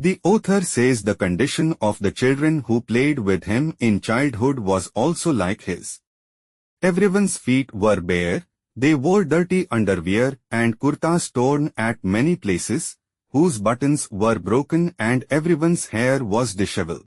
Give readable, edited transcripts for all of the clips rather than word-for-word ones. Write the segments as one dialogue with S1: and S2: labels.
S1: The author says the condition of the children who played with him in childhood was also like his. Everyone's feet were bare, they wore dirty underwear and kurtas torn at many places, whose buttons were broken, and everyone's hair was disheveled.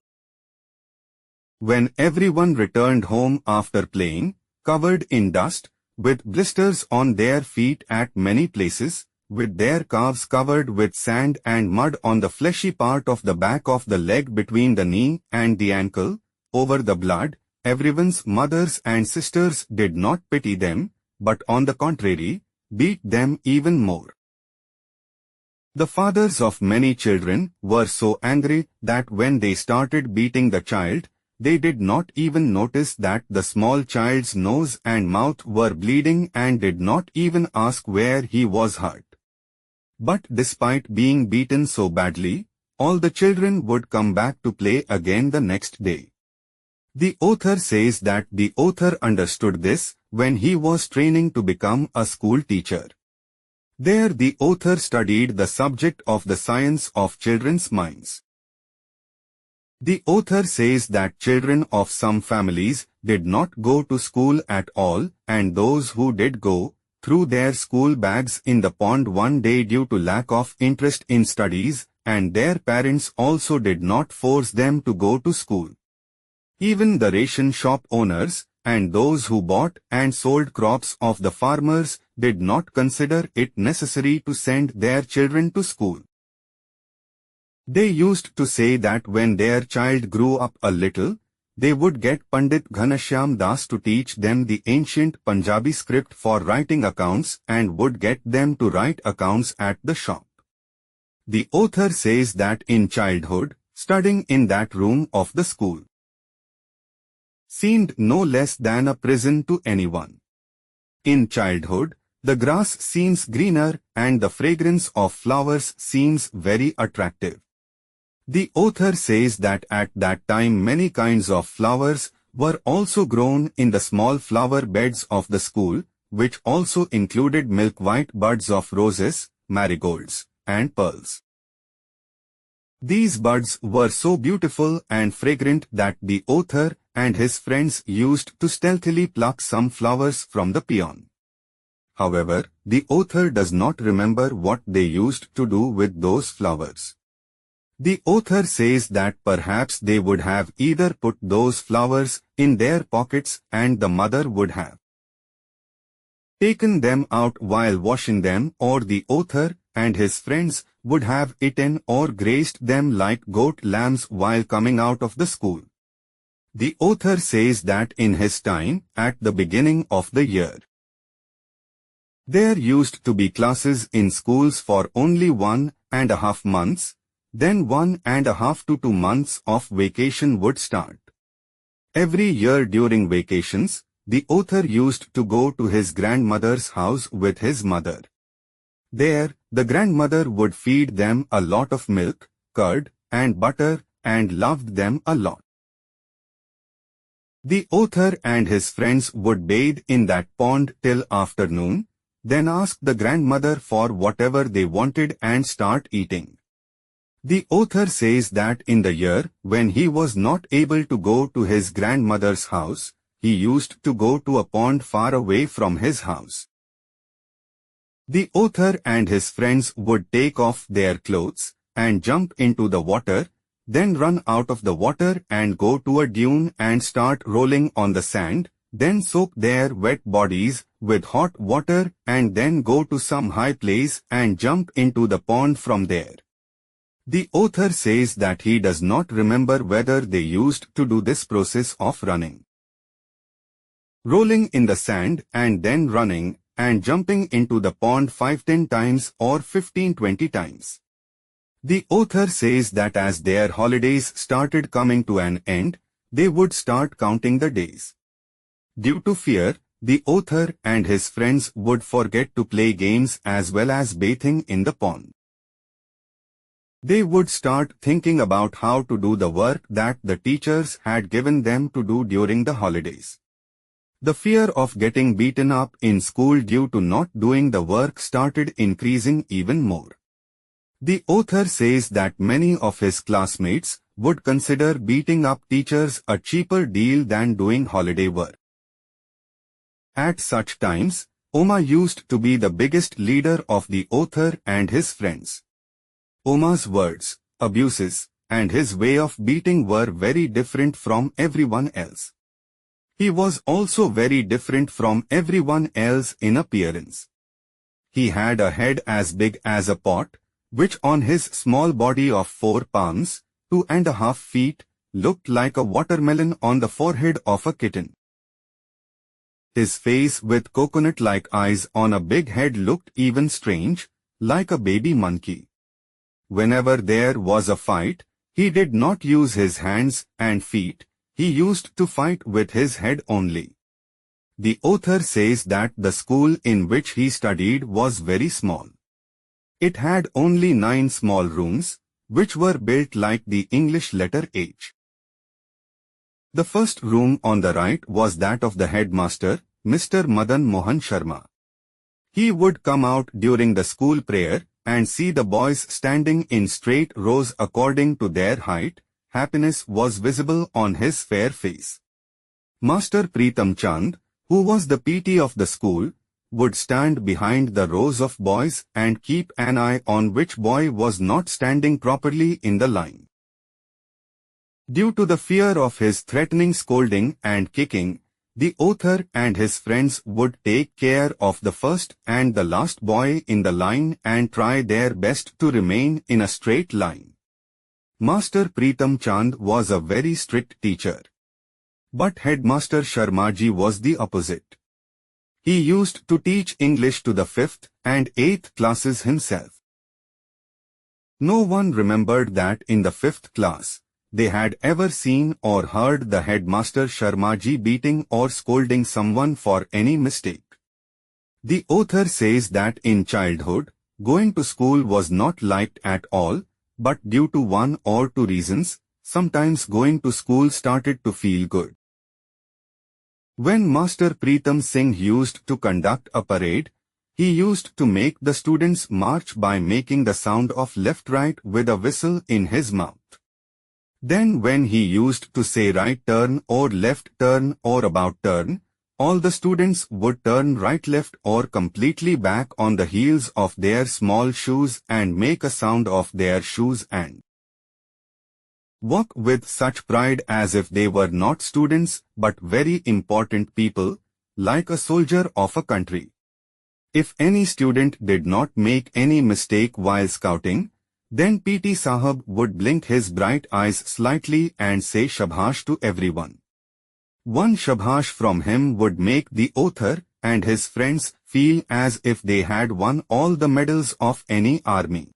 S1: When everyone returned home after playing, covered in dust, with blisters on their feet at many places, with their calves covered with sand and mud on the fleshy part of the back of the leg between the knee and the ankle, over the blood, everyone's mothers and sisters did not pity them, but on the contrary, beat them even more. The fathers of many children were so angry that when they started beating the child, they did not even notice that the small child's nose and mouth were bleeding and did not even ask where he was hurt. But despite being beaten so badly, all the children would come back to play again the next day. The author says that the author understood this when he was training to become a school teacher. There the author studied the subject of the science of children's minds. The author says that children of some families did not go to school at all, and those who did go, threw their school bags in the pond one day due to lack of interest in studies, and their parents also did not force them to go to school. Even the ration shop owners, and those who bought and sold crops of the farmers, did not consider it necessary to send their children to school. They used to say that when their child grew up a little, they would get Pandit Ghanashyam Das to teach them the ancient Punjabi script for writing accounts and would get them to write accounts at the shop. The author says that in childhood, studying in that room of the school seemed no less than a prison to anyone. In childhood, the grass seems greener and the fragrance of flowers seems very attractive. The author says that at that time many kinds of flowers were also grown in the small flower beds of the school, which also included milk-white buds of roses, marigolds, and pearls. These buds were so beautiful and fragrant that the author and his friends used to stealthily pluck some flowers from the peon. However, the author does not remember what they used to do with those flowers. The author says that perhaps they would have either put those flowers in their pockets and the mother would have taken them out while washing them, or the author and his friends would have eaten or grazed them like goat lambs while coming out of the school. The author says that in his time, at the beginning of the year, there used to be classes in schools for only 1.5 months, then 1.5 to 2 months of vacation would start. Every year during vacations, the author used to go to his grandmother's house with his mother. There, the grandmother would feed them a lot of milk, curd, and butter, and loved them a lot. The author and his friends would bathe in that pond till afternoon, then ask the grandmother for whatever they wanted and start eating. The author says that in the year when he was not able to go to his grandmother's house, he used to go to a pond far away from his house. The author and his friends would take off their clothes and jump into the water, then run out of the water and go to a dune and start rolling on the sand, then soak their wet bodies with hot water and then go to some high place and jump into the pond from there. The author says that he does not remember whether they used to do this process of running, rolling in the sand and then running and jumping into the pond 5-10 times or 15-20 times. The author says that as their holidays started coming to an end, they would start counting the days. Due to fear, the author and his friends would forget to play games as well as bathing in the pond. They would start thinking about how to do the work that the teachers had given them to do during the holidays. The fear of getting beaten up in school due to not doing the work started increasing even more. The author says that many of his classmates would consider beating up teachers a cheaper deal than doing holiday work. At such times, Oma used to be the biggest leader of the author and his friends. Oma's words, abuses, and his way of beating were very different from everyone else. He was also very different from everyone else in appearance. He had a head as big as a pot, which on his small body of 4 palms, 2.5 feet, looked like a watermelon on the forehead of a kitten. His face with coconut-like eyes on a big head looked even strange, like a baby monkey. Whenever there was a fight, he did not use his hands and feet, he used to fight with his head only. The author says that the school in which he studied was very small. It had only 9 small rooms, which were built like the English letter H. The first room on the right was that of the headmaster, Mr. Madan Mohan Sharma. He would come out during the school prayer and see the boys standing in straight rows according to their height. Happiness was visible on his fair face. Master Pritam Chand, who was the PT of the school, would stand behind the rows of boys and keep an eye on which boy was not standing properly in the line. Due to the fear of his threatening scolding and kicking, the author and his friends would take care of the first and the last boy in the line and try their best to remain in a straight line. Master Pritam Chand was a very strict teacher. But Headmaster Sharmaji was the opposite. He used to teach English to the 5th and 8th classes himself. No one remembered that in the 5th class, they had ever seen or heard the Headmaster Sharmaji beating or scolding someone for any mistake. The author says that in childhood, going to school was not liked at all, but due to 1 or 2 reasons, sometimes going to school started to feel good. When Master Pritam Singh used to conduct a parade, he used to make the students march by making the sound of left-right with a whistle in his mouth. Then when he used to say right turn or left turn or about turn, all the students would turn right-left or completely back on the heels of their small shoes and make a sound of their shoes and walk with such pride as if they were not students but very important people, like a soldier of a country. If any student did not make any mistake while scouting, then PT Sahab would blink his bright eyes slightly and say Shabhash to everyone. One Shabhash from him would make the author and his friends feel as if they had won all the medals of any army.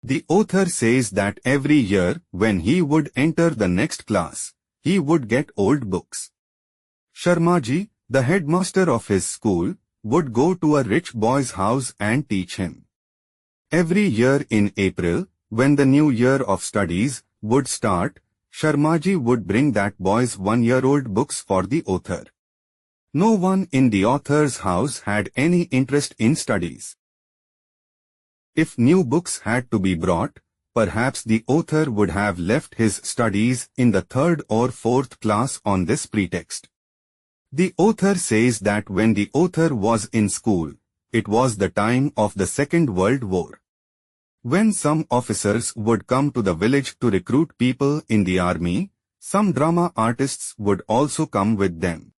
S1: The author says that every year when he would enter the next class, he would get old books. Sharmaji, the headmaster of his school, would go to a rich boy's house and teach him. Every year in April, when the new year of studies would start, Sharmaji would bring that boy's 1-year-old books for the author. No one in the author's house had any interest in studies. If new books had to be brought, perhaps the author would have left his studies in the 3rd or 4th class on this pretext. The author says that when the author was in school, it was the time of the Second World War. When some officers would come to the village to recruit people in the army, some drama artists would also come with them.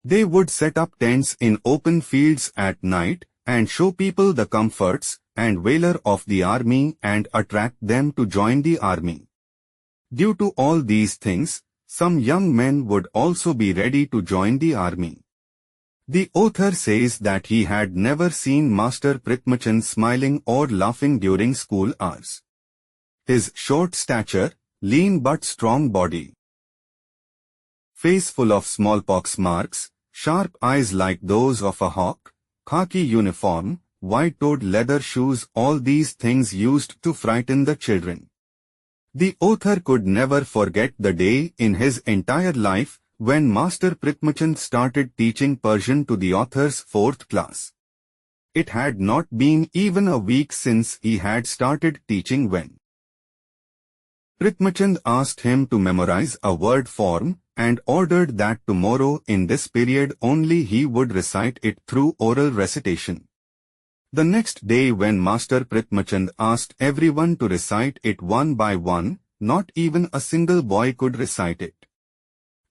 S1: They would set up tents in open fields at night and show people the comforts and valor of the army and attract them to join the army. Due to all these things, some young men would also be ready to join the army. The author says that he had never seen Master Pritmachand smiling or laughing during school hours. His short stature, lean but strong body, face full of smallpox marks, sharp eyes like those of a hawk, khaki uniform, white-toed leather shoes, all these things used to frighten the children. The author could never forget the day in his entire life when Master Pritmachand started teaching Persian to the author's 4th class. It had not been even a week since he had started teaching when Prithmachand asked him to memorize a word form and ordered that tomorrow in this period only he would recite it through oral recitation. The next day when Master Prithmachand asked everyone to recite it one by one, not even a single boy could recite it.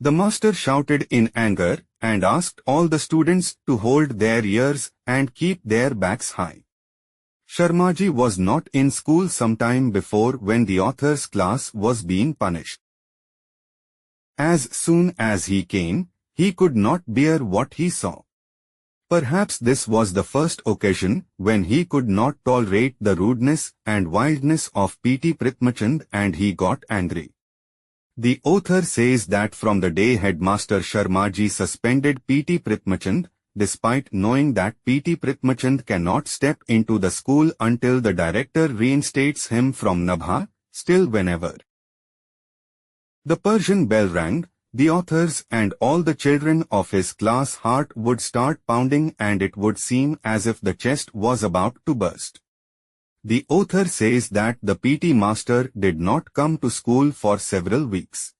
S1: The master shouted in anger and asked all the students to hold their ears and keep their backs high. Sharmaji was not in school some time before when the author's class was being punished. As soon as he came, he could not bear what he saw. Perhaps this was the first occasion when he could not tolerate the rudeness and wildness of P.T. Prithmachand and he got angry. The author says that from the day Headmaster Sharmaji suspended P.T. Prithmachand, despite knowing that P.T. Prithmachand cannot step into the school until the director reinstates him from Nabha, still whenever the Persian bell rang, the author's and all the children of his class heart would start pounding and it would seem as if the chest was about to burst. The author says that the PT master did not come to school for several weeks.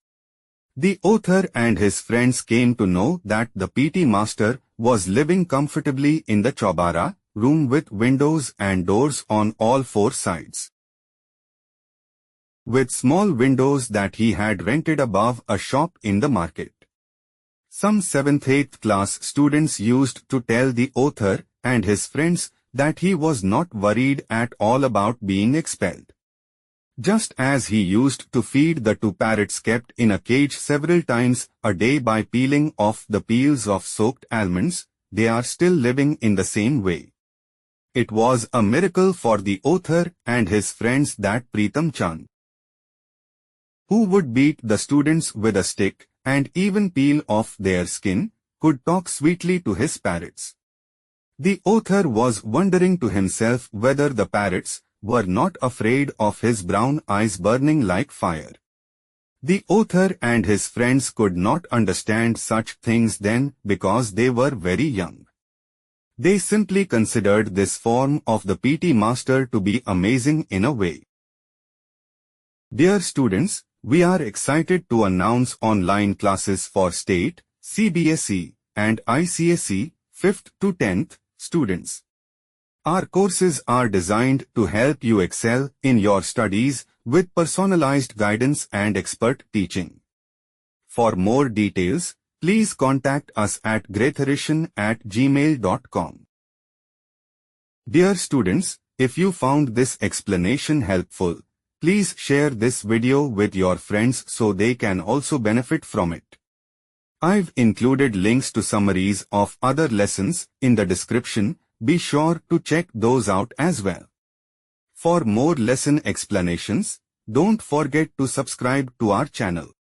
S1: The author and his friends came to know that the PT master was living comfortably in the Chaubara room with windows and doors on all four sides, with small windows that he had rented above a shop in the market. Some 7th-8th class students used to tell the author and his friends that he was not worried at all about being expelled. Just as he used to feed the 2 parrots kept in a cage several times a day by peeling off the peels of soaked almonds, they are still living in the same way. It was a miracle for the author and his friends that Pritam Chand, who would beat the students with a stick and even peel off their skin, could talk sweetly to his parrots. The author was wondering to himself whether the parrots were not afraid of his brown eyes burning like fire. The author and his friends could not understand such things then because they were very young. They simply considered this form of the PT master to be amazing in a way. Dear students, we are excited to announce online classes for state, CBSE, and ICSE, 5th to 10th students. Our courses are designed to help you excel in your studies with personalized guidance and expert teaching. For more details, please contact us at greatharishan@gmail.com. Dear students, if you found this explanation helpful, please share this video with your friends so they can also benefit from it. I've included links to summaries of other lessons in the description. Be sure to check those out as well. For more lesson explanations, don't forget to subscribe to our channel.